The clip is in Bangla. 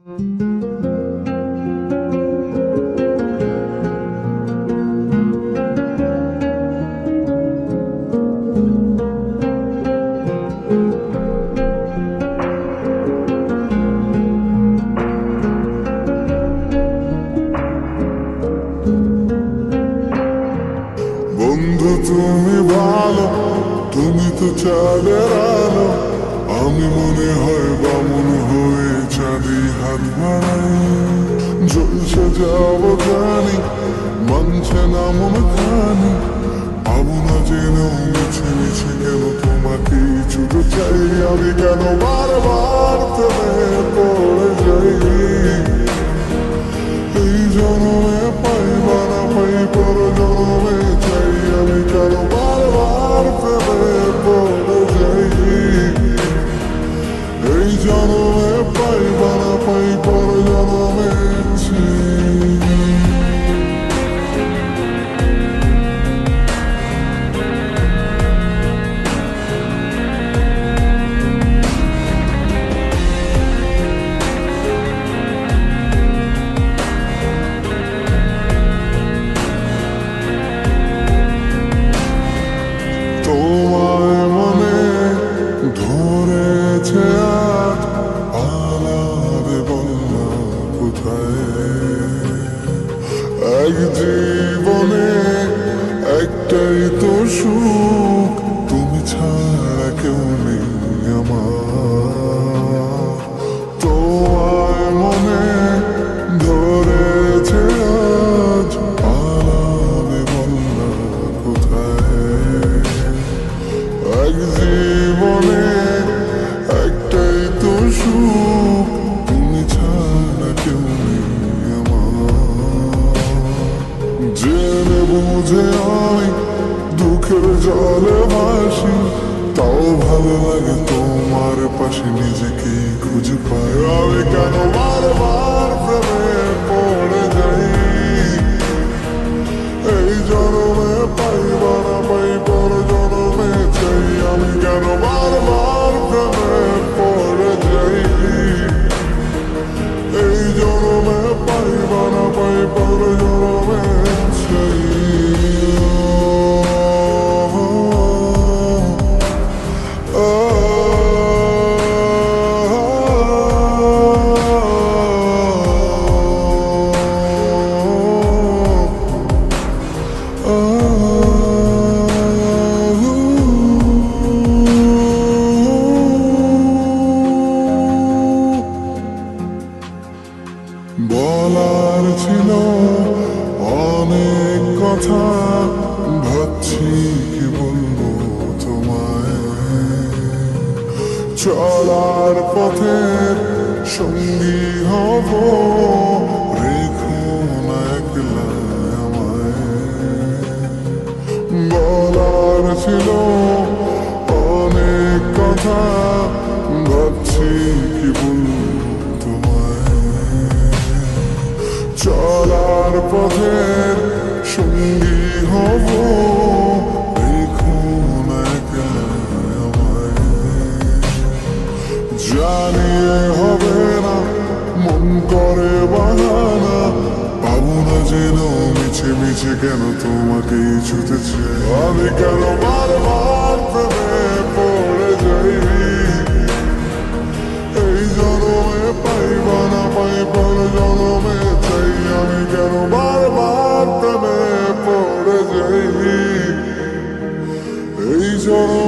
বন্ধু তুমি ভালো, তুমি তো চাঁদের আলো, আমি মনে হয় বামন হয়ে চাঁদি হাত বাড়াই। জ্বলছে যাব জানি, মানছে না মন খানি, পাবো না যেন মিছে মিছে কেন তোমাকে ছুটে চাই। আমি কেন বারবার প্রেমে পড়ে যাই, এই জন্মে পাইবা না পাই পর জন্মে চাই। আমি কেন বারবার প্রেমে পড়ে যাই, এই জন্মে পাইবা না পাই পর জন্মে চাই। তোমায় মনে ধরেছে আজ, পালাবে বলনা কোথায়। এক জীবনে একটাই তো সুখ, তুমি ছাড়া কেউ নেই আমার। তোমায় মনে ধরেছে আজ, পালাবে বলনা কোথায়। এক জীবনে একটাই তো সুখ, তুমি ছাড়া কেউ নেই আমার। জেনে বুঝে আমি দুঃখের জলে ভাসি, তাও ভালো লাগে তোমার পাশে নিজেকে খুঁজে পাই। আমি কেন বারবার প্রেমে পড়ে যাই, এই জন্মে পাইবা না পাই পর জন্মে চাই। আমি কেন বারবার প্রেমে পড়ে যাই, এই জন্মে পাইবা না পাই পর জন্মে চাই। বলার ছিল অনেক কথা, ভাবছি কি বলবো তোমায়। চলার পথের সঙ্গী হব, রেখো না একলা আমায়। বলার ছিল অনেক কথা, ভাবছি কি বলবো তোমায়। চলার পথের সঙ্গী হব, রেখো না একলা আমায়। জানিয়ে হবে না, মন করে বাহানা, পাবো না যেন মিছে মিছে কেন তোমাকে ছুতে চাই। আমি কেন বারবার প্রেমে পড়ে যাই, এই জন্মে পাইবা না পাই পর জন্মে চাই। আমি কেন বারবার প্রেমে পড়ে যাই, এই জন্মে